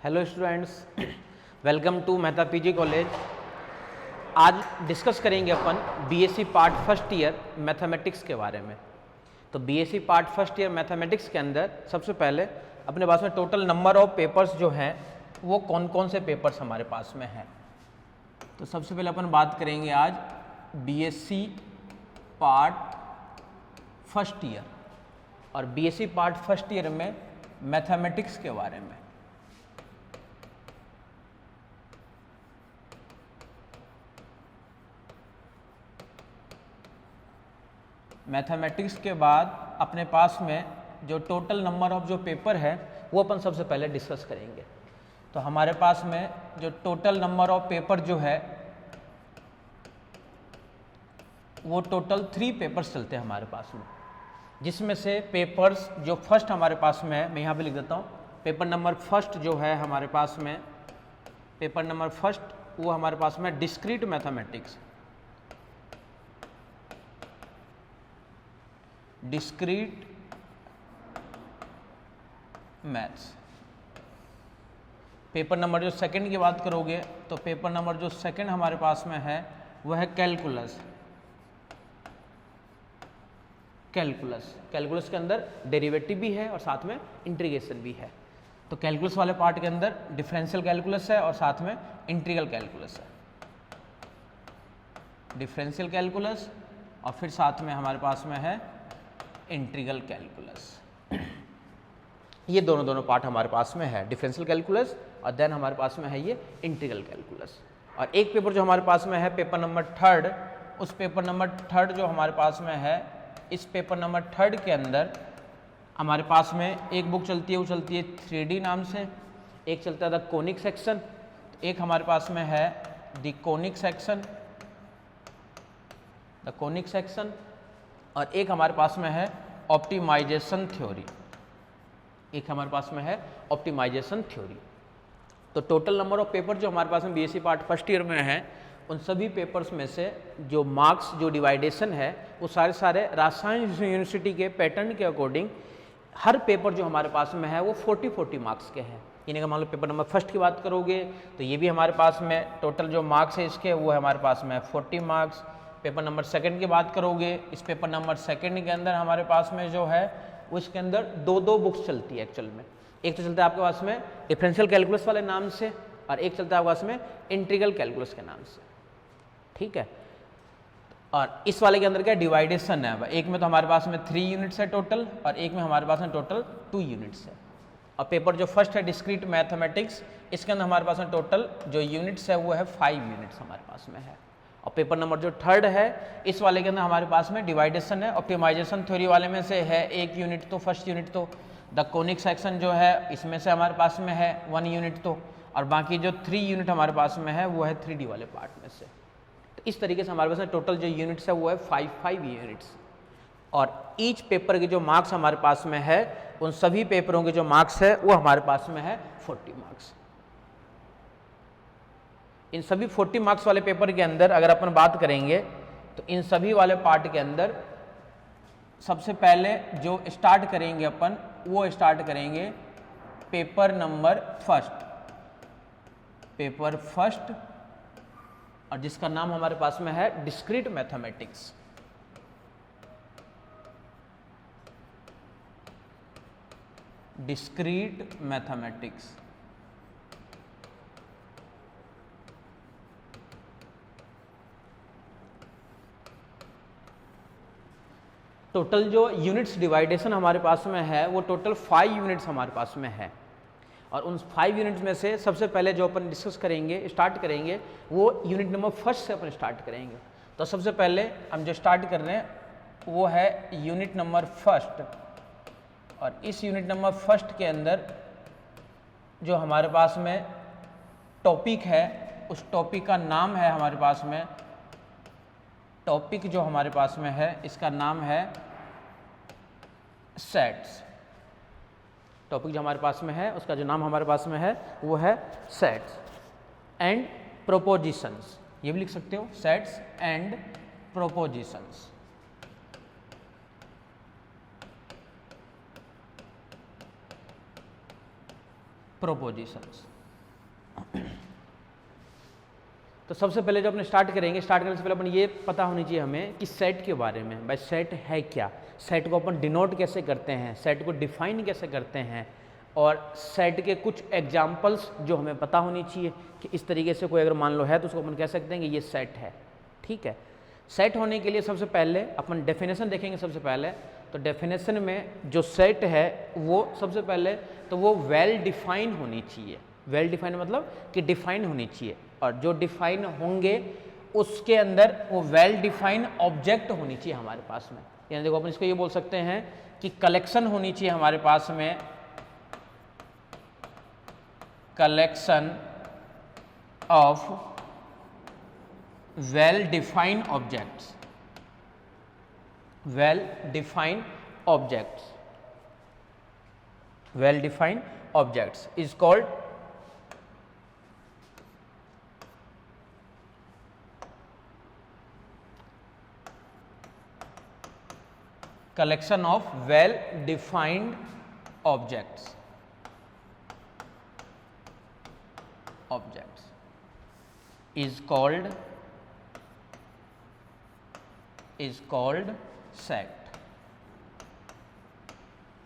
Hello students, welcome to Mehta PG college. आज discuss करेंगे अपन BSc part first year mathematics के बारे में। तो BSc part first year mathematics के अंदर सबसे पहले अपने पास में टोटल नंबर ऑफ पेपर्स जो हैं वो कौन कौन से पेपर्स हमारे पास में हैं। तो सबसे पहले अपन बात करेंगे आज बीएससी पार्ट फर्स्ट ईयर और बीएससी पार्ट फर्स्ट ईयर में मैथमेटिक्स के बारे में। मैथमेटिक्स के बाद अपने पास में जो टोटल नंबर ऑफ जो पेपर है वो अपन सबसे पहले डिस्कस करेंगे। तो हमारे पास में जो टोटल नंबर ऑफ पेपर जो है वो टोटल 3 पेपर्स चलते हैं हमारे पास में, जिसमें से पेपर्स जो फर्स्ट हमारे पास में है मैं यहाँ पे लिख देता हूँ। पेपर नंबर फर्स्ट जो है हमारे पास में, पेपर नंबर फर्स्ट वो हमारे पास में discrete mathematics, discrete maths. Paper number जो सेकंड की बात करोगे तो पेपर नंबर जो सेकंड हमारे पास में है वह है कैलकुलस। कैलकुलस के अंदर डेरिवेटिव भी है और साथ में इंटीग्रेशन भी है। तो कैलकुलस वाले पार्ट के अंदर डिफरेंशियल कैलकुलस है और साथ में इंटीग्रल कैलकुलस है। डिफरेंशियल कैलकुलस और फिर साथ में हमारे पास में है इंटीग्रल कैलकुलस। ये दोनों पार्ट हमारे पास में है, डिफरेंशियल कैलकुलस और देन हमारे पास में है ये इंटीग्रल कैलकुलस। और एक पेपर जो हमारे पास में है पेपर नंबर थर्ड, उस पेपर नंबर थर्ड जो हमारे पास में है, इस पेपर नंबर थर्ड के अंदर हमारे पास में एक बुक चलती है, वो चलती है 3D नाम से, एक चलता है द कोनिक सेक्शन, एक हमारे पास में है the conic section, the conic section, और एक हमारे पास में है ऑप्टिमाइजेशन थ्योरी, एक हमारे पास में है ऑप्टिमाइजेशन थ्योरी। तो टोटल नंबर ऑफ पेपर जो हमारे पास में बीएससी पार्ट फर्स्ट ईयर में है, उन सभी पेपर्स में से जो मार्क्स जो डिवाइडेशन है वो सारे राजस्थान यूनिवर्सिटी के पैटर्न के अकॉर्डिंग हर पेपर जो हमारे पास में है वो 40 मार्क्स के हैं। यानी कि मान लो पेपर नंबर फर्स्ट की बात करोगे तो ये भी हमारे पास में टोटल जो मार्क्स है इसके वो है हमारे पास में 40 मार्क्स। पेपर नंबर सेकंड की बात करोगे, इस पेपर नंबर सेकंड के अंदर हमारे पास में जो है वो इसके अंदर दो बुक्स चलती है एक्चुअल में। एक तो चलता है आपके पास में डिफरेंशियल कैलकुलस वाले नाम से और एक चलता है आपके पास में इंटीग्रल कैलकुलस के नाम से, ठीक है। और इस वाले के अंदर क्या डिवाइडेशन है, एक में तो हमारे पास में 3 यूनिट्स है टोटल और एक में हमारे पास में टोटल 2 यूनिट्स है। और पेपर जो फर्स्ट है डिस्क्रीट मैथमेटिक्स, इसके अंदर हमारे पास में टोटल जो यूनिट्स है वो है 5 यूनिट्स हमारे पास में है। और पेपर नंबर जो थर्ड है इस वाले के अंदर हमारे पास में डिवाइडेशन है, ऑप्टिमाइजेशन थ्योरी वाले में से है 1 यूनिट, तो फर्स्ट यूनिट तो द कोनिक सेक्शन जो है इसमें से हमारे पास में है 1 यूनिट तो, और बाकी जो 3 यूनिट हमारे पास में है वो है 3D वाले पार्ट में से। तो इस तरीके से हमारे पास में टोटल जो यूनिट्स है वो है 5 यूनिट्स। और ईच पेपर के जो मार्क्स हमारे पास में है उन सभी पेपरों के जो मार्क्स है वो हमारे पास में है 40 मार्क्स। इन सभी 40 मार्क्स वाले पेपर के अंदर अगर अपन बात करेंगे तो इन सभी वाले पार्ट के अंदर सबसे पहले जो स्टार्ट करेंगे अपन वो स्टार्ट करेंगे paper number first, paper first, और जिसका नाम हमारे पास में है discrete mathematics. Discrete mathematics. Total जो यूनिट्स डिवाइडेशन हमारे पास में है वो टोटल 5 यूनिट्स हमारे पास में है। और उन 5 यूनिट्स में से सबसे पहले जो अपन डिस्कस करेंगे, स्टार्ट करेंगे, वो यूनिट नंबर फर्स्ट से अपन स्टार्ट करेंगे। तो सबसे पहले हम जो स्टार्ट कर रहे हैं वो है यूनिट नंबर फर्स्ट। और इस यूनिट नंबर फर्स्ट के अंदर जो हमारे पास में टॉपिक है उस टॉपिक का नाम है हमारे पास में, टॉपिक जो हमारे पास में है इसका नाम है सेट्स। टॉपिक जो हमारे पास में है उसका जो नाम हमारे पास में है वो है सेट्स एंड प्रोपोजिशंस। ये भी लिख सकते हो, सेट्स एंड प्रोपोजिशंस। प्रोपोजिशंस। तो सबसे पहले जो अपने स्टार्ट करने से पहले अपन ये पता होनी चाहिए हमें कि सेट के बारे में। भाई सेट है क्या, सेट को अपन डिनोट कैसे करते हैं, सेट को डिफाइन कैसे करते हैं, और सेट के कुछ एग्जाम्पल्स जो हमें पता होनी चाहिए कि इस तरीके से कोई अगर मान लो है तो उसको अपन कह सकते हैं कि ये सेट है। ठीक है, सेट होने के लिए सबसे पहले अपन डेफिनेशन देखेंगे। सबसे पहले तो डेफिनेशन में जो सेट है वो सबसे पहले तो वो वेल डिफाइन होनी चाहिए। वेल डिफाइन मतलब कि डिफाइन होनी चाहिए, और जो डिफाइन होंगे उसके अंदर वो वेल डिफाइन ऑब्जेक्ट होनी चाहिए हमारे पास में। यानी देखो अपन इसको ये बोल सकते हैं कि कलेक्शन होनी चाहिए हमारे पास में, collection of well defined objects, well defined objects, well defined objects is called collection of well defined objects is called set।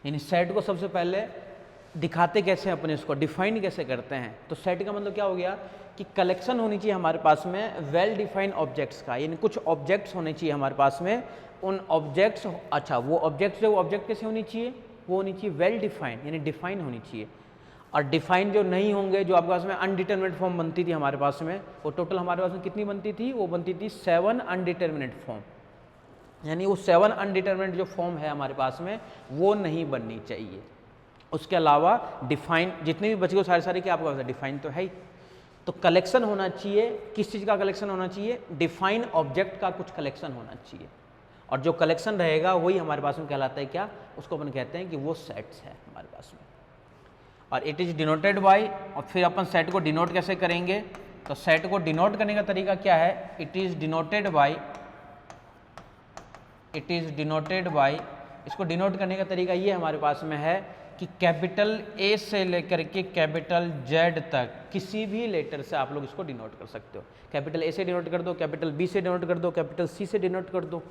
यानी सेट को सबसे पहले दिखाते कैसे हैं अपन, इसको डिफाइन कैसे करते हैं। तो सेट का मतलब क्या हो गया कि कलेक्शन होनी चाहिए हमारे पास में वेल डिफाइंड ऑब्जेक्ट्स का, यानी कुछ ऑब्जेक्ट्स होने चाहिए हमारे पास में। उन ऑब्जेक्ट्स, अच्छा वो ऑब्जेक्ट्स जो ऑब्जेक्ट कैसे होनी चाहिए, वो होनी चाहिए वेल डिफाइंड, यानी डिफाइन होनी चाहिए। और डिफाइन जो नहीं होंगे, जो आपके पास में अनडिटरमिनेट फॉर्म बनती थी हमारे पास में, वो टोटल हमारे पास में कितनी बनती थी, वो बनती थी 7 अनडिटरमिनेट फॉर्म। यानी वो 7 अनडिटरमिनेट जो फॉर्म है हमारे पास में वो नहीं बननी चाहिए। उसके अलावा डिफाइन जितने भी बचे वो सारे क्या आपके पास डिफाइन तो है ही। तो कलेक्शन होना चाहिए, किस चीज़ का कलेक्शन होना चाहिए, डिफाइन ऑब्जेक्ट का कुछ कलेक्शन होना चाहिए। और जो कलेक्शन रहेगा वही हमारे पास में कहलाता है क्या, उसको अपन कहते हैं कि वो सेट्स है हमारे पास में। और इट इज़ डिनोटेड बाय, और फिर अपन सेट को डिनोट कैसे करेंगे, तो सेट को डिनोट करने का तरीका क्या है, इट इज़ डिनोटेड बाय, इसको डिनोट करने का तरीका ये हमारे पास में है कि कैपिटल ए से लेकर के कैपिटल जेड तक किसी भी लेटर से आप लोग इसको डिनोट कर सकते हो। कैपिटल ए से डिनोट कर दो, कैपिटल बी से डिनोट कर दो, कैपिटल सी से डिनोट कर दो।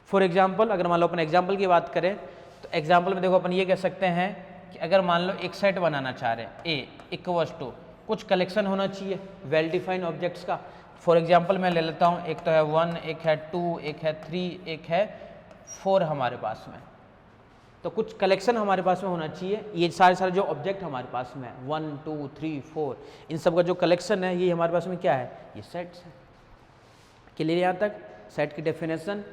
फॉर एग्जाम्पल, अगर मान लो अपन एग्जाम्पल की बात करें तो एग्जाम्पल में देखो अपन ये कह सकते हैं कि अगर मान लो एक सेट बनाना चाह रहे हैं ए इक्वल्स टू, कुछ कलेक्शन होना चाहिए वेल डिफाइंड ऑब्जेक्ट्स का। फॉर एग्जाम्पल मैं ले लेता हूँ, एक तो है 1, एक है 2, एक है 3, एक है 4 हमारे पास में। तो कुछ कलेक्शन हमारे पास में होना चाहिए। ये सारे जो ऑब्जेक्ट हमारे पास में है 1, 2, 3, 4, इन सब का जो कलेक्शन है ये हमारे पास में क्या है, ये सेट्स है। क्लियर यहाँ तक सेट की डेफिनेशन।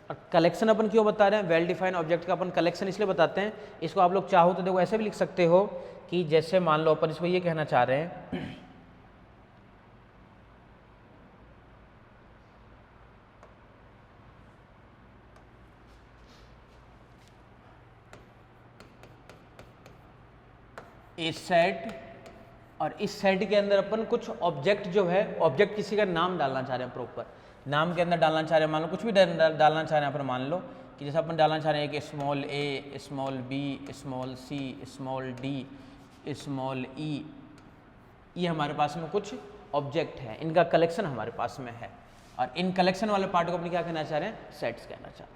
और कलेक्शन अपन क्यों बता रहे हैं, वेल डिफाइंड ऑब्जेक्ट का अपन कलेक्शन इसलिए बताते हैं, इसको आप लोग चाहो तो देखो ऐसे भी लिख सकते हो कि जैसे मान लो अपन इसको ये कहना चाह रहे हैं ए सेट, और इस सेट के अंदर अपन कुछ ऑब्जेक्ट जो है, ऑब्जेक्ट किसी का नाम डालना चाह रहे हैं, प्रॉपर नाम के अंदर डालना चाह रहे हैं, मान लो कुछ भी डालना चाह रहे हैं अपन, मान लो कि जैसे अपन डालना चाह रहे हैं कि स्मॉल ए, small B, small C, small D, small ई, ये हमारे पास में कुछ ऑब्जेक्ट है, इनका कलेक्शन हमारे पास में है। और इन कलेक्शन वाले पार्ट को अपने क्या कहना चाह रहे हैं, सेट्स कहना चाह रहे हैं।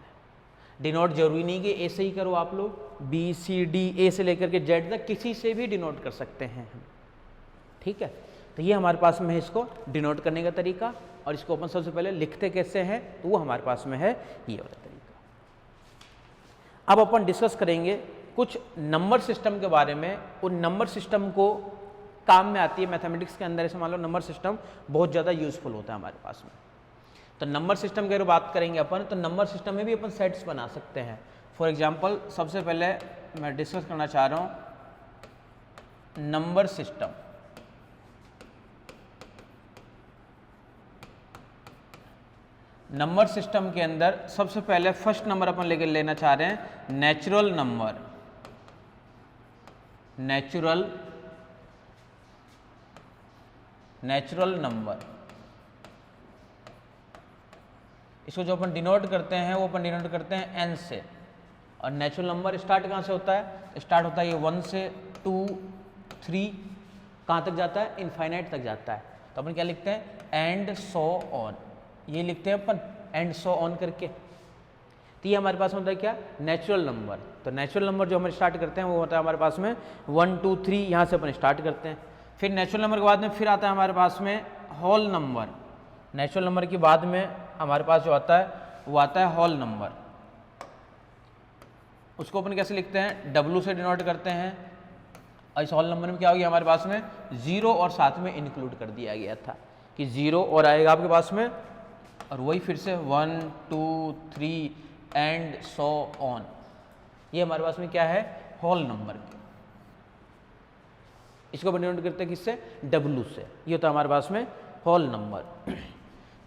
डिनोट जरूरी नहीं कि ए से ही करो, आप लोग बी सी डी ए से लेकर के जेड तक किसी से भी डिनोट कर सकते हैं हम। ठीक है, तो ये हमारे पास में है इसको डिनोट करने का तरीका। और इसको अपन सबसे पहले लिखते कैसे हैं, तो वो हमारे पास में है ये वाला तरीका। अब अपन डिस्कस करेंगे कुछ नंबर सिस्टम के बारे में। उन नंबर सिस्टम को काम में आती है मैथमेटिक्स के अंदर, ऐसे मान लो नंबर सिस्टम बहुत ज़्यादा यूजफुल होता है हमारे पास में। तो नंबर सिस्टम की अगर बात करेंगे अपन, तो नंबर सिस्टम में भी अपन सेट्स बना सकते हैं। फॉर एग्जांपल, सबसे पहले मैं डिस्कस करना चाह रहा हूँ नंबर सिस्टम। नंबर सिस्टम के अंदर सबसे पहले फर्स्ट नंबर अपन लेकर लेना चाह रहे हैं नेचुरल नंबर। नेचुरल नंबर, इसको जो अपन डिनोट करते हैं वो अपन डिनोट करते हैं n से। और नेचुरल नंबर स्टार्ट कहाँ से होता है, स्टार्ट होता है ये 1 से, 2, 3 कहाँ तक जाता है, इनफाइनाइट तक जाता है। तो अपन क्या लिखते हैं, एंड सो ऑन, ये लिखते हैं अपन एंड सो ऑन करके। तो ये हमारे पास होता है क्या, नेचुरल नंबर। तो नेचुरल नंबर जो हम स्टार्ट करते हैं वो होता है हमारे पास में 1 2 3, यहाँ से अपन स्टार्ट करते हैं। फिर नेचुरल नंबर के बाद में फिर आता है हमारे पास में होल नंबर। नेचुरल नंबर के बाद में हमारे पास जो आता है वो आता है होल नंबर। उसको अपन कैसे लिखते हैं, W से डिनोट करते हैं। और इस होल नंबर में क्या हो गया हमारे पास में 0 और साथ में इंक्लूड कर दिया गया था कि 0 और आएगा आपके पास में, और वही फिर से 1 2 3 एंड सो ऑन। ये हमारे पास में क्या है, होल नंबर। इसको अपन डिनोट करते हैं किससे, W से। ये होता है हमारे पास में होल नंबर।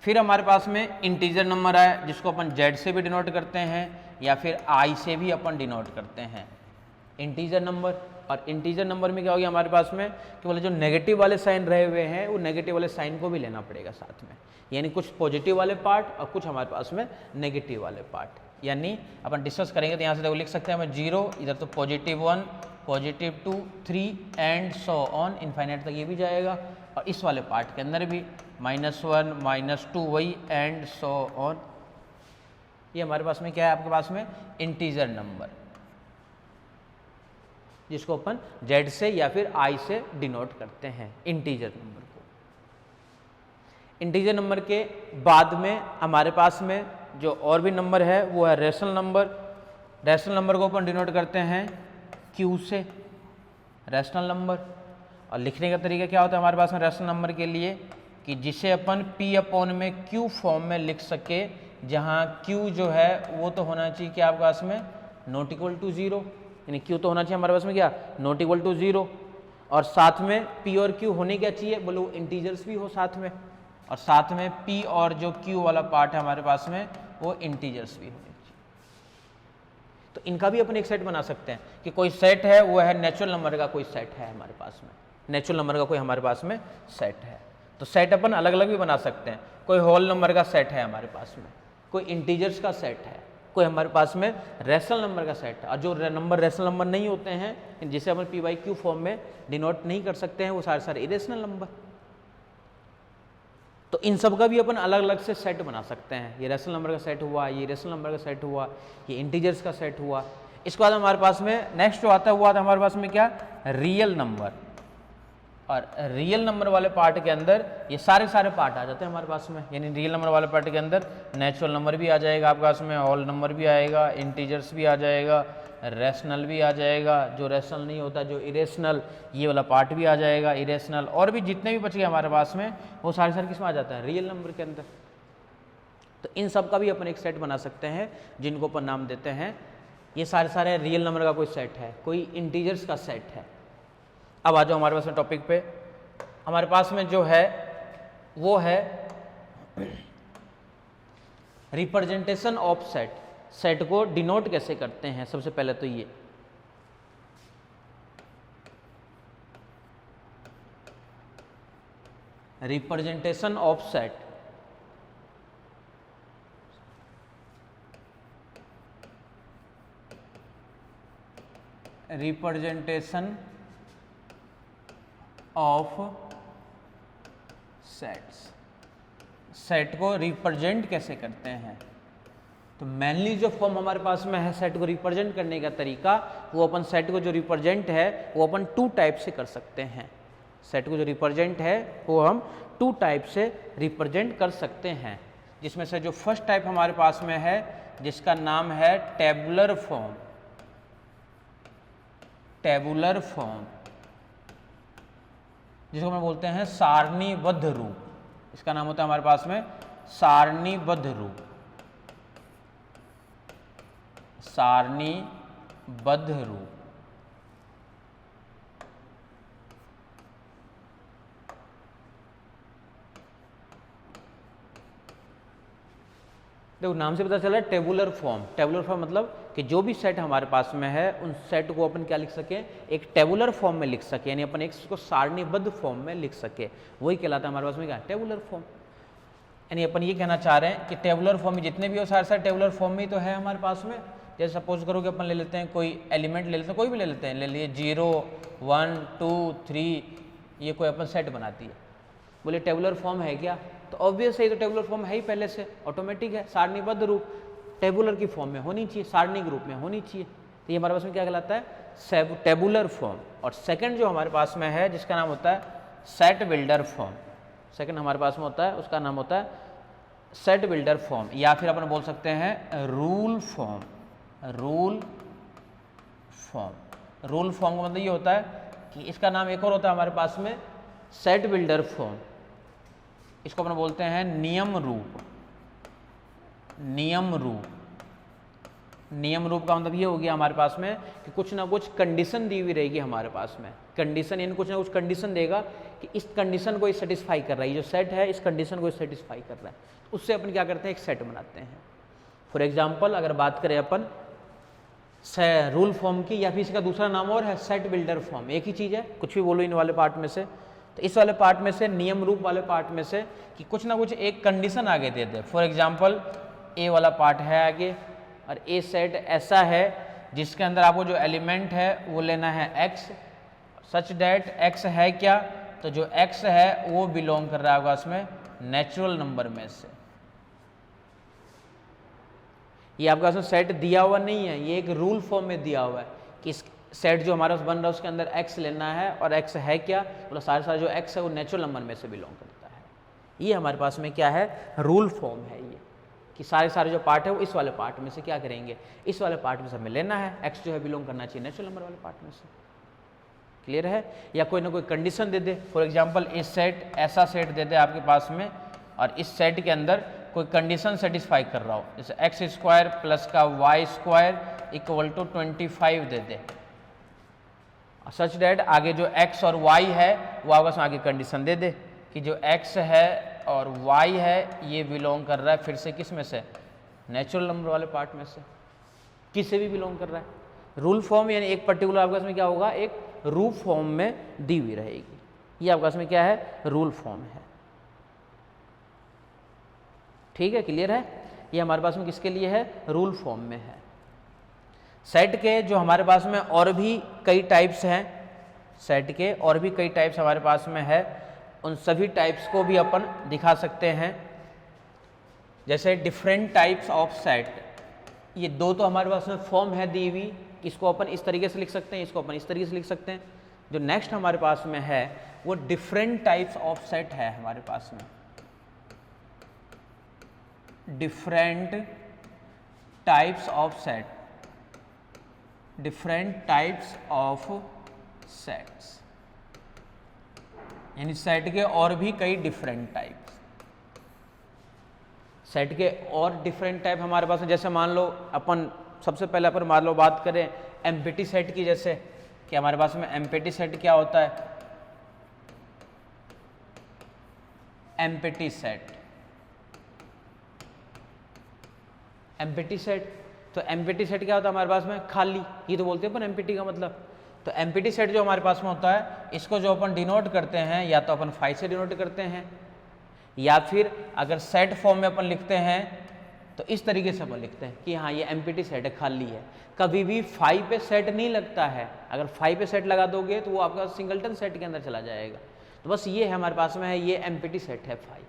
फिर हमारे पास में इंटीजर नंबर है जिसको अपन Z से भी डिनोट करते हैं या फिर I से भी अपन डिनोट करते हैं, इंटीजर नंबर। और इंटीजर नंबर में क्या हो गया हमारे पास में कि बोले जो नेगेटिव वाले साइन रहे हुए हैं वो नेगेटिव वाले साइन को भी लेना पड़ेगा साथ में, यानी कुछ पॉजिटिव वाले पार्ट और कुछ हमारे पास में नेगेटिव वाले पार्ट। यानी अपन डिस्कस करेंगे तो यहाँ से देखो लिख सकते हैं हमें 0, इधर तो +1 +2 3 एंड सो ऑन, इनफाइनाइट तक ये भी जाएगा। और इस वाले पार्ट के अंदर भी -1 -2 वही एंड सो ऑन। ये हमारे पास में क्या है, आपके पास में इंटीजर नंबर, जिसको अपन Z से या फिर I से डिनोट करते हैं इंटीजर नंबर को। इंटीजर नंबर के बाद में हमारे पास में जो और भी नंबर है वो है रेशनल नंबर। रेशनल नंबर को अपन डिनोट करते हैं Q से, रेशनल नंबर। और लिखने का तरीका क्या होता है हमारे पास में रेशनल नंबर के लिए, कि जिसे अपन P/Q फॉर्म में लिख सके, जहाँ Q जो है वो तो होना चाहिए कि आपके पास में नॉट इक्वल टू 0, यानी Q तो होना चाहिए हमारे पास में क्या, नॉट इक्वल टू 0। और साथ में P और Q होने क्या चाहिए, बोलो इंटीजर्स भी हो साथ में, और साथ में P और जो Q वाला पार्ट है हमारे पास में वो इंटीजर्स भी होने चाहिए। तो इनका भी अपन एक सेट बना सकते हैं कि कोई सेट है वो है नेचुरल नंबर का, कोई सेट है हमारे पास में नेचुरल नंबर का कोई हमारे पास में सेट है। तो सेट अपन अलग अलग भी बना सकते हैं, कोई होल नंबर का सेट है हमारे पास में, कोई इंटीजर्स का सेट है, कोई हमारे पास में रेशनल नंबर का सेट है। और जो नंबर रेशनल नंबर नहीं होते हैं, जिसे अपन P/Q फॉर्म में डिनोट नहीं कर सकते हैं, वो सारे सारे इरेशनल नंबर। तो इन सब का भी अपन अलग अलग से सेट बना सकते हैं। ये रेशनल नंबर का सेट हुआ, ये रेशनल नंबर का सेट हुआ, ये इंटीजर्स का सेट हुआ। इसके बाद हमारे पास में नेक्स्ट जो आता है वो आता है हमारे पास में क्या, रियल नंबर। और रियल नंबर वाले पार्ट के अंदर ये सारे सारे पार्ट आ जाते हैं हमारे पास में, यानी रियल नंबर वाले पार्ट के अंदर नेचुरल नंबर भी आ जाएगा आपके पास में, होल नंबर भी आएगा, इंटीजर्स भी आ जाएगा, रेशनल भी आ जाएगा, जो रेशनल नहीं होता जो इरेशनल, ये वाला पार्ट भी आ जाएगा इरेशनल, और भी जितने भी बच गए हमारे पास में वो सारे सारे किस में आ जाता है, रियल नंबर के अंदर। तो इन सब का भी अपन एक सेट बना सकते हैं जिनको अपन नाम देते हैं, ये सारे सारे रियल नंबर का कोई सेट है, कोई इंटीजर्स का सेट है। अब आ जाओ हमारे पास में टॉपिक पे, हमारे पास में जो है वो है रिप्रेजेंटेशन ऑफ सेट। सेट को डिनोट कैसे करते हैं, सबसे पहले तो ये representation of set. Representation of sets, set को रिप्रेजेंट कैसे करते हैं। तो मेनली जो फॉर्म हमारे पास में है सेट को रिप्रेजेंट करने का तरीका, वो अपन सेट को जो रिप्रेजेंट है वो अपन 2 टाइप से कर सकते हैं। सेट को जो रिप्रेजेंट है वो हम 2 टाइप से रिप्रेजेंट कर सकते हैं, जिसमें से जो फर्स्ट टाइप हमारे पास में है जिसका नाम है टेबुलर फॉर्म। टेबुलर फॉर्म जिसको हम बोलते हैं सारणीबद्ध रूप, इसका नाम होता है हमारे पास में सारणीबद्ध रूप। सारणीबद्ध रूप देखो नाम से पता चला टेबुलर फॉर्म। टेबुलर फॉर्म मतलब कि जो भी सेट हमारे पास में है उन सेट को अपन क्या लिख सके, एक टेबुलर फॉर्म में लिख सके, यानी अपन एक उसको सारणीबद्ध फॉर्म में लिख सके, वही कहलाता है हमारे पास में क्या, टेबुलर फॉर्म। यानी अपन ये कहना चाह रहे हैं कि टेबुलर फॉर्म में जितने भी हो सारे सारे टेबुलर फॉर्म में ही तो है हमारे पास में। जैसे सपोज करो कि अपन ले लेते हैं कोई एलिमेंट ले लेते हैं, कोई भी ले लेते हैं, ले लिए 0 1 2 3 ये कोई अपन सेट बनाती है। बोले टेबुलर फॉर्म है क्या? तो ऑब्वियस है, तो टेबुलर फॉर्म है ही पहले से, ऑटोमेटिक है, सारणीबद्ध रूप टेबुलर की फॉर्म में होनी चाहिए, सारणिक रूप में होनी चाहिए। तो ये हमारे पास में क्या कहलाता है? Tabular form. और सेकंड जो हमारे पास में है जिसका नाम होता है सेट बिल्डर फॉर्म, सेकंड हमारे पास में होता है उसका नाम होता है सेट बिल्डर फॉर्म, या फिर अपन बोल सकते हैं rule form. Rule form, rule form का मतलब ये होता है कि इसका नाम एक और होता है हमारे पास में सेट बिल्डर फॉर्म, इसको अपन बोलते हैं नियम रूप। नियम रूप, नियम रूप का मतलब ये हो गया हमारे पास में कि कुछ ना कुछ कंडीशन दी हुई रहेगी हमारे पास में, कंडीशन यानी कुछ ना कुछ कंडीशन देगा कि इस कंडीशन को सेटिस्फाई कर रहा है, जो सेट है इस कंडीशन को सेटिस्फाई कर रहा है, तो उससे अपन क्या करते हैं? एक सेट बनाते हैं। फॉर एग्जाम्पल अगर बात करें अपन रूल फॉर्म की, या फिर इसका दूसरा नाम और है सेट बिल्डर फॉर्म, एक ही चीज़ है, कुछ भी बोलो इन वाले पार्ट में से। तो इस वाले पार्ट में से, नियम रूप वाले पार्ट में से कि कुछ ना कुछ एक कंडीशन आगे दे दे। फॉर एग्जाम्पल ए वाला पार्ट है आगे, और ए सेट ऐसा है जिसके अंदर आपको जो एलिमेंट है वो लेना है x, सच डैट x है क्या? तो जो x है वो बिलोंग कर रहा होगा उसमें नेचुरल नंबर में से। ये आपका उसमें सेट दिया हुआ नहीं है, ये एक रूल फॉर्म में दिया हुआ है कि इस सेट जो हमारा बन रहा है उसके अंदर x लेना है, और x है क्या? तो सारे जो x है वो नेचुरल नंबर में से बिलोंग करता है। ये हमारे पास में क्या है? रूल फॉर्म है ये, कि सारे जो पार्ट है वो इस वाले पार्ट में से क्या करेंगे? इस वाले पार्ट में से हमें लेना है, x जो है बिलोंग करना चाहिए नेचुरल नंबर वाले पार्ट में से। क्लियर है? या कोई ना कोई condition they they, for example इस सेट ऐसा सेट दे दे आपके पास में, और इस सेट के अंदर कोई कंडीशन सेटिस्फाई कर रहा हो, जैसे एक्स स्क्वायर प्लस का वाई स्क्वायर इक्वल टू 25 दे दे, सच डैट आगे जो x और y है वो आपस में आगे कंडीशन दे दे कि जो x है और y है ये बिलोंग कर रहा है फिर से किस में से? नेचुरल नंबर वाले पार्ट में से, किससे भी बिलोंग कर रहा है। रूल फॉर्म यानी एक पर्टिकुलर आपके पास में क्या होगा? एक रूल फॉर्म में दी हुई रहेगी। ये आपके पास में क्या है? रूल फॉर्म है। ठीक है, क्लियर है? ये हमारे पास में किसके लिए है? रूल फॉर्म में है। सेट के जो हमारे पास में और भी कई टाइप्स हैं, सेट के और भी कई टाइप्स हमारे पास में है, उन सभी टाइप्स को भी अपन दिखा सकते हैं। जैसे डिफरेंट टाइप्स ऑफ सेट, ये दो तो हमारे पास में फॉर्म है दी हुई, इसको अपन इस तरीके से लिख सकते हैं, इसको अपन इस तरीके से लिख सकते हैं। जो नेक्स्ट हमारे पास में है वो डिफरेंट टाइप्स ऑफ सेट है हमारे पास में, different types of set, different types of sets, यानी सेट के और भी कई डिफरेंट टाइप्स। सेट के और डिफरेंट टाइप हमारे पास है, जैसे मान लो अपन सबसे पहले अपन मान लो बात करें एम्प्टी सेट की, जैसे कि हमारे पास में एम्प्टी सेट क्या होता है? एम्प्टी सेट, एम्प्टी सेट, तो एम्प्टी सेट क्या होता है हमारे पास में? खाली, ये तो बोलते हैं अपन एम्प्टी का मतलब। तो एम्प्टी सेट जो हमारे पास में होता है इसको जो अपन डिनोट करते हैं या तो अपन 5 से डिनोट करते हैं, या फिर अगर सेट फॉर्म में अपन लिखते हैं तो इस तरीके से अपन लिखते हैं कि हाँ ये एम्प्टी सेट है, खाली है। कभी भी 5 पे सेट नहीं लगता है, अगर 5 पे सेट लगा दोगे तो वो आपका सिंगलटन सेट के अंदर चला जाएगा। तो बस ये है हमारे पास में है, ये एम्प्टी सेट है 5,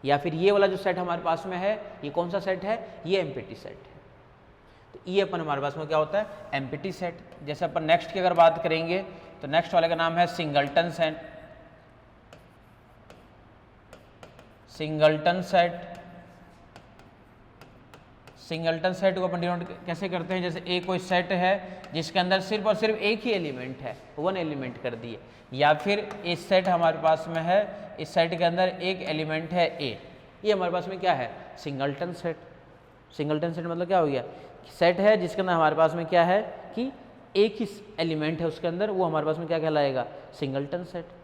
या फिर ये वाला जो सेट हमारे पास में है ये कौन सा सेट है? ये एम्प्टी सेट है। तो ये अपन हमारे पास में क्या होता है? Empty set. जैसे अपन नेक्स्ट की अगर बात करेंगे तो नेक्स्ट वाले का नाम है singleton set. Singleton set, singleton set को अपन डिनोट कैसे करते हैं? जैसे ए कोई सेट है जिसके अंदर सिर्फ और सिर्फ एक ही एलिमेंट है, 1 एलिमेंट कर दिए, या फिर इस सेट हमारे पास में है, इस सेट के अंदर एक एलिमेंट है ए, ये हमारे पास में क्या है? Singleton set. सिंगलटन सेट मतलब क्या हो गया? सेट है जिसके अंदर हमारे पास में क्या है कि एक ही एलिमेंट है उसके अंदर, वो हमारे पास में क्या कहलाएगा? Singleton set.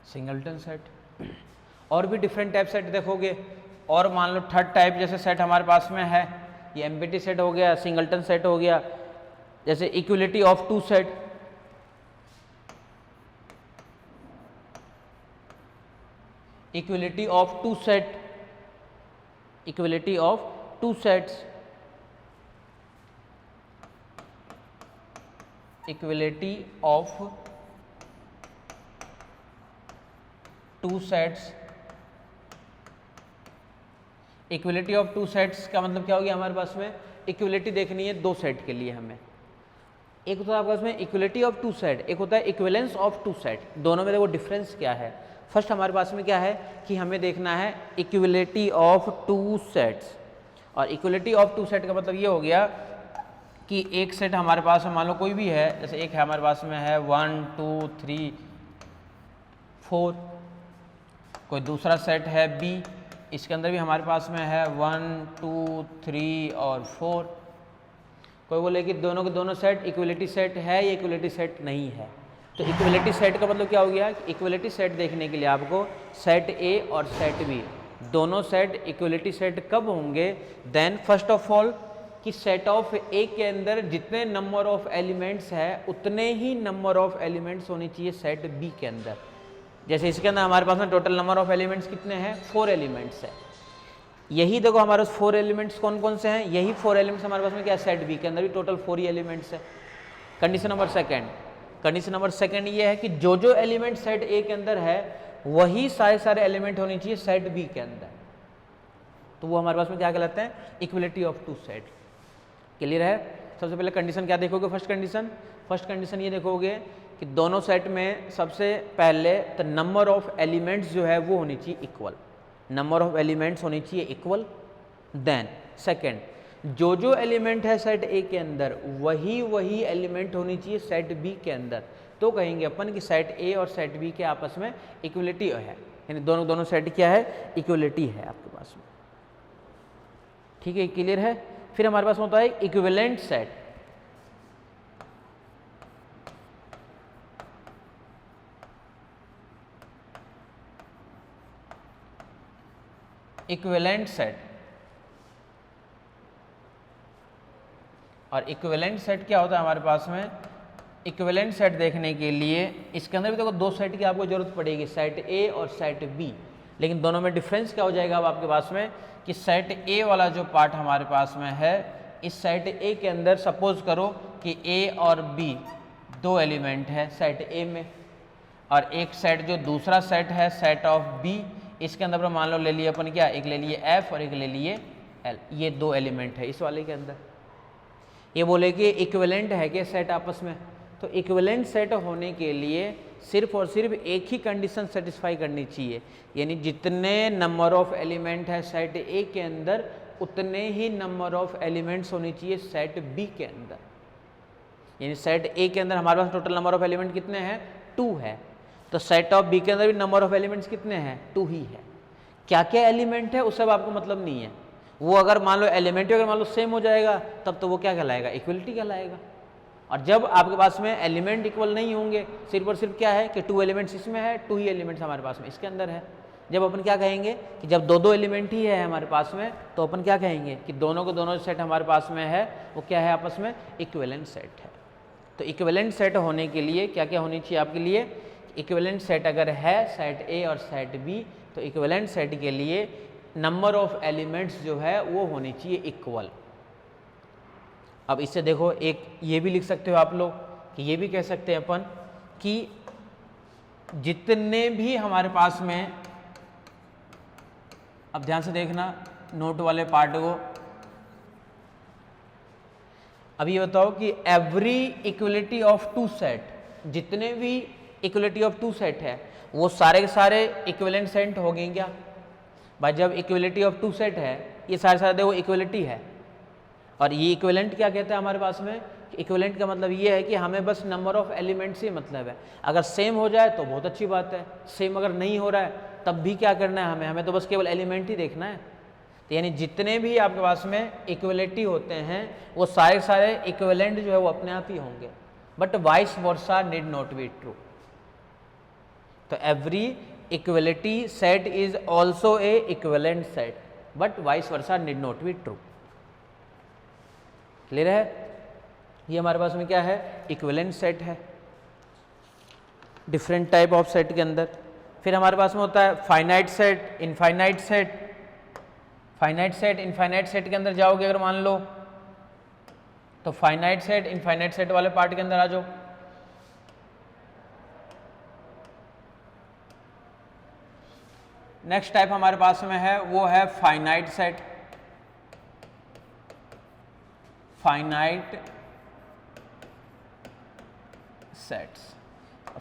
Singleton set. और भी डिफरेंट टाइप सेट देखोगे, और मान लो थर्ड टाइप जैसे सेट हमारे पास में है, ये एम्प्टी सेट हो गया, सिंगलटन सेट हो गया। जैसे equality of 2 set, equality of two set, equality of two sets, equality of two sets. Equality of two sets का मतलब क्या हो गया, हमारे पास में इक्वलिटी देखनी है दो सेट के लिए हमें। एक होता है आपके पास में इक्वलिटी ऑफ टू सेट, एक होता है इक्विवेलेंस ऑफ टू सेट। दोनों में देखो डिफरेंस क्या है। फर्स्ट हमारे पास में क्या है कि हमें देखना है इक्वलिटी ऑफ टू सेट्स, और इक्वलिटी ऑफ टू सेट का मतलब ये हो गया कि एक सेट हमारे पास में मान लो कोई भी है, जैसे एक है हमारे पास में है 1 2 3 4, कोई दूसरा सेट है B, इसके अंदर भी हमारे पास में है 1 2 3 और 4। कोई बोले कि दोनों के दोनों सेट इक्वलिटी सेट है या इक्वलिटी सेट नहीं है। तो इक्वलिटी सेट का मतलब क्या हो गया कि इक्वलिटी सेट देखने के लिए आपको सेट A और सेट B दोनों सेट इक्वलिटी सेट कब होंगे, देन फर्स्ट ऑफ ऑल कि सेट ऑफ A के अंदर जितने नंबर ऑफ एलिमेंट्स है उतने ही नंबर ऑफ एलिमेंट्स होने चाहिए सेट B के अंदर। जैसे इसके अंदर हमारे पास में टोटल नंबर ऑफ एलिमेंट्स कितने हैं, 4 एलिमेंट्स है। यही देखो हमारे पास 4 एलिमेंट्स कौन कौन से हैं, यही 4 एलिमेंट्स हमारे पास में क्या सेट B के अंदर भी टोटल 4 ही एलिमेंट्स है। Condition number second, condition number second ये है कि जो जो एलिमेंट सेट A के अंदर है वही सारे एलिमेंट होने चाहिए सेट B के अंदर। तो वो हमारे पास में क्या कहलाते हैं, equality of two set. Clear है। सबसे पहले कंडीशन क्या देखोगे, फर्स्ट कंडीशन ये देखोगे कि दोनों सेट में सबसे पहले तो नंबर ऑफ एलिमेंट्स जो है वो होनी चाहिए इक्वल, नंबर ऑफ एलिमेंट्स होनी चाहिए इक्वल। देन सेकंड, जो जो एलिमेंट है सेट A के अंदर वही एलिमेंट होनी चाहिए सेट B के अंदर। तो कहेंगे अपन कि सेट A और सेट B के आपस में इक्वलिटी है, यानी दोनों सेट क्या है, इक्वलिटी है आपके पास में। ठीक है, क्लियर है। फिर हमारे पास होता है इक्विवेलेंट सेट। इक्विवेलेंट सेट, और इक्विवेलेंट सेट क्या होता है हमारे पास में, इक्विवेलेंट सेट देखने के लिए इसके अंदर भी देखो दो सेट की आपको जरूरत पड़ेगी, सेट A और सेट B। लेकिन दोनों में डिफरेंस क्या हो जाएगा अब आपके पास में कि सेट A वाला जो पार्ट हमारे पास में है, इस सेट A के अंदर सपोज करो कि A और B दो एलिमेंट है सेट A में, और एक सेट जो दूसरा सेट है सेट ऑफ B, इसके अंदर मान लो ले लिए अपन क्या, एक ले लिए F और एक ले लिए L, ये दो एलिमेंट है इस वाले के अंदर। ये बोले कि इक्विवेलेंट है कि सेट आपस में, तो इक्विवेलेंट सेट होने के लिए सिर्फ और सिर्फ एक ही कंडीशन सेटिस्फाई करनी चाहिए, यानी जितने नंबर ऑफ एलिमेंट है सेट A के अंदर उतने ही नंबर ऑफ एलिमेंट्स होने चाहिए सेट B के अंदर। यानी सेट A के अंदर हमारे पास टोटल नंबर ऑफ एलिमेंट कितने हैं, 2 है, तो सेट ऑफ B के अंदर भी नंबर ऑफ एलिमेंट्स कितने हैं, 2 ही है। क्या क्या एलिमेंट है उस सब आपको मतलब नहीं है, वो अगर मान लो एलिमेंट अगर मान लो सेम हो जाएगा तब तो वो क्या कहलाएगा, इक्वलिटी कहलाएगा। और जब आपके पास में एलिमेंट इक्वल नहीं होंगे, सिर्फ और सिर्फ क्या है कि 2 एलिमेंट्स इसमें है, 2 ही एलिमेंट्स हमारे पास में इसके अंदर है, जब अपन क्या कहेंगे कि जब दो एलिमेंट ही है हमारे पास में, तो अपन क्या कहेंगे कि दोनों के दोनों सेट हमारे पास में है वो क्या है आपस में, इक्विवेलेंट सेट है। तो इक्विवेलेंट सेट होने के लिए क्या क्या होनी चाहिए आपके लिए, इक्विवेलेंट सेट अगर है सेट A और सेट B, तो इक्विवेलेंट सेट के लिए नंबर ऑफ एलिमेंट्स जो है वो होनी चाहिए इक्वल। अब इससे देखो एक ये भी लिख सकते हो आप लोग कि ये भी कह सकते हैं अपन कि जितने भी हमारे पास में, अब ध्यान से देखना नोट वाले पार्ट को, अब ये बताओ कि every equality of two set, जितने भी इक्वलिटी ऑफ टू सेट है वो सारे के सारे इक्विवेलेंट सेट हो गए क्या भाई। जब इक्वलिटी ऑफ टू सेट है ये सारे देखो इक्वलिटी है, और ये इक्विवेलेंट क्या कहते हैं हमारे पास में, इक्विवेलेंट का मतलब ये है कि हमें बस नंबर ऑफ एलिमेंट से मतलब है। अगर सेम हो जाए तो बहुत अच्छी बात है, सेम अगर नहीं हो रहा है तब भी क्या करना है हमें तो बस केवल एलिमेंट ही देखना है। तो यानी जितने भी आपके पास में इक्वलिटी होते हैं वो सारे इक्विवेलेंट जो है वो अपने आप ही होंगे, but vice versa need not be true. तो every equality set is also a equivalent set, but vice versa need not be true. Clear है। ये हमारे पास में क्या है, इक्विवेलेंट सेट है। डिफरेंट टाइप ऑफ सेट के अंदर फिर हमारे पास में होता है finite set, infinite set. Finite set, infinite set के अंदर जाओगे अगर मान लो, तो फाइनाइट सेट, इनफाइनाइट सेट वाले पार्ट के अंदर आ जाओ। नेक्स्ट टाइप हमारे पास में है वो है finite set. Finite sets.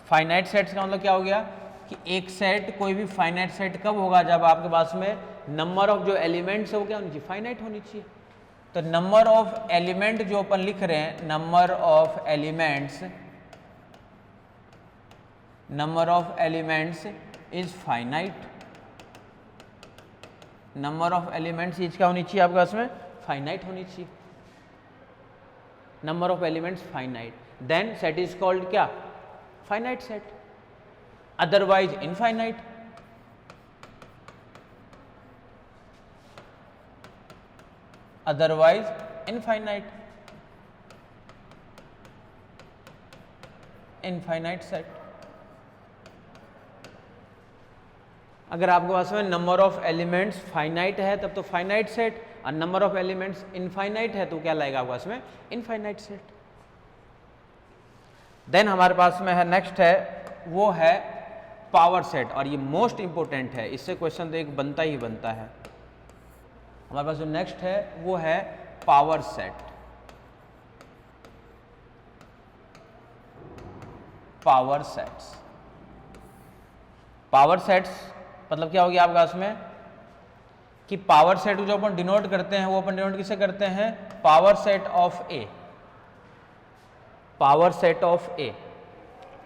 Finite sets का मतलब क्या हो गया कि एक सेट, कोई भी फाइनाइट सेट कब होगा, जब आपके पास में नंबर ऑफ जो एलिमेंट्स है वो क्या होनी चाहिए, फाइनाइट होनी चाहिए। तो नंबर ऑफ एलिमेंट जो अपन लिख रहे हैं, number of elements, number of elements is finite. Number of elements is क्या होनी चाहिए आपके पास में, फाइनाइट होनी चाहिए। Number of elements finite, then set is called क्या, finite set, otherwise infinite. Otherwise infinite, infinite set. अगर आपके पास में नंबर ऑफ एलिमेंट्स फाइनाइट है तब तो फाइनाइट सेट, और नंबर ऑफ एलिमेंट्स इनफाइनाइट है तो क्या लाएगा आपके पास में, इनफाइनाइट सेट। देन हमारे पास में है नेक्स्ट है वो है पावर सेट, और ये मोस्ट इंपॉर्टेंट है, इससे क्वेश्चन तो एक बनता ही बनता है। हमारे पास जो नेक्स्ट है वो है power set. Power sets, power sets मतलब क्या हो गया आपके पास में कि पावर सेट जो अपन डिनोट करते हैं वो अपन डिनोट किससे करते हैं, power set of A. Power set of A,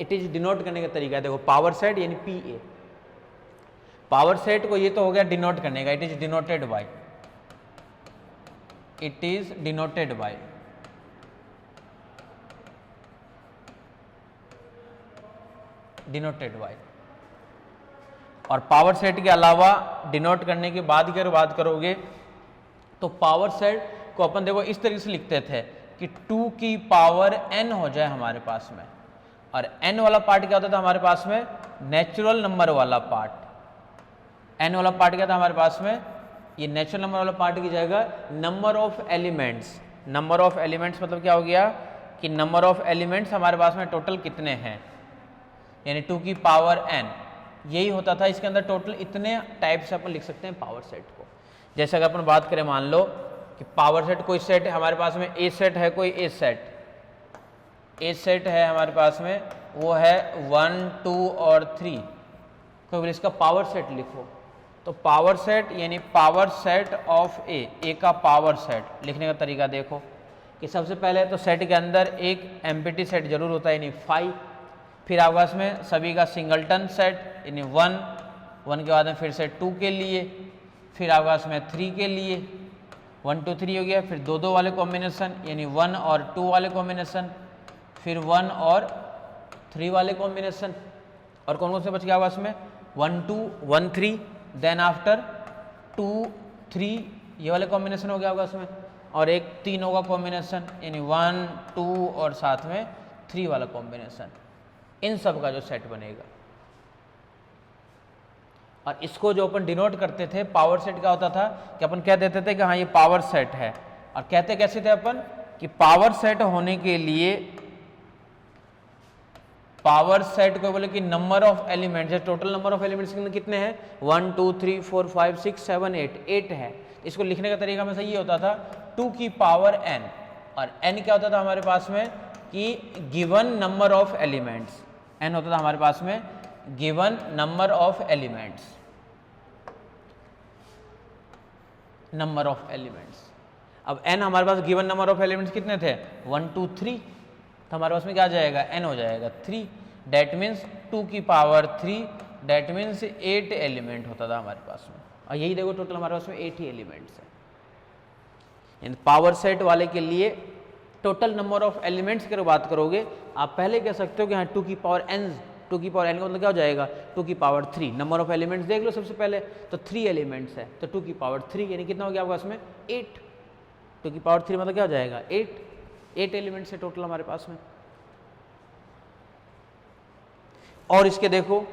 it is denote करने का तरीका है, देखो पावर सेट यानी पी ए। पावर सेट को ये तो हो गया डिनोट करने का, it is denoted by, it is denoted by denoted by. और पावर सेट के अलावा डिनोट करने के बाद की अगर बात करोगे तो पावर सेट को अपन देखो इस तरीके से लिखते थे कि 2 की पावर n हो जाए हमारे पास में, और n वाला पार्ट क्या होता था हमारे पास में, नेचुरल नंबर वाला पार्ट। n वाला पार्ट क्या था हमारे पास में, ये नेचुरल नंबर वाला पार्ट की जाएगा number of elements. Number of elements मतलब क्या हो गया कि नंबर ऑफ एलिमेंट्स हमारे पास में टोटल कितने हैं, यानी 2 की पावर n, यही होता था। इसके अंदर टोटल इतने टाइप से अपन लिख सकते हैं पावर सेट को। जैसे अगर अपन बात करें, मान लो कि पावर सेट कोई सेट है हमारे पास में, ए सेट है कोई, ए सेट, ए सेट है हमारे पास में, वो है 1 2 और 3, तो फिर इसका पावर सेट लिखो। तो पावर सेट यानी पावर सेट ऑफ ए का पावर सेट लिखने का तरीका देखो कि सबसे पहले तो सेट के अंदर एक एम्प्टी सेट जरूर होता है यानी 5, फिर आपके पास में सभी का सिंगलटन सेट यानी 1 के बाद में फिर से 2 के लिए, फिर आपके पास में 3 के लिए, 1 2 3 हो गया, फिर 2 2 वाले कॉम्बिनेशन यानी 1 और 2 वाले कॉम्बिनेशन, फिर 1 और 3 वाले कॉम्बिनेशन, और कौन कौन से बच गया आपके पास में 1 2 1 3, देन आफ्टर 2 3 ये वाले कॉम्बिनेशन हो गया आपके पास में, और एक 3 होगा कॉम्बिनेशन यानी 1 2 और साथ में 3 वाला कॉम्बिनेशन। इन सब का जो सेट बनेगा, और इसको जो अपन डिनोट करते थे पावर सेट का होता था कि अपन कह देते थे कि हाँ ये पावर सेट है। और कहते कैसे थे अपन कि पावर सेट होने के लिए, पावर सेट को बोले कि number of elements, total number of elements कितने हैं 1 2 3 4 5 6 7 8, 8 है। इसको लिखने का तरीका हमेशा ये होता था 2 की पावर n, और n क्या होता था हमारे पास में कि given number of elements, n होता था हमारे पास में given number of elements, number of elements. अब n हमारे पास गिवन नंबर ऑफ एलिमेंट्स कितने थे 1 2 3, तो हमारे पास में क्या आ जाएगा n हो जाएगा 3, डेट मीन्स 2 की पावर 3, डेट मीन्स 8 एलिमेंट होता था हमारे पास में। और यही देखो टोटल हमारे पास में 8 ही एलिमेंट्स है। पावर सेट वाले के लिए टोटल नंबर ऑफ एलिमेंट्स की बात करोगे, आप पहले कह सकते हो कि हाँ 2 की पावर n, 2 की पावर n का मतलब क्या हो जाएगा 2 की पावर 3। नंबर ऑफ एलिमेंट्स देख लो सबसे पहले, तो 3 एलिमेंट्स है, तो 2 की पावर 3 यानी कितना हो गया आपके पास में 8। 2 की पावर 3 मतलब क्या हो जाएगा 8 एलिमेंट्स है टोटल हमारे पास में। और इसके देखो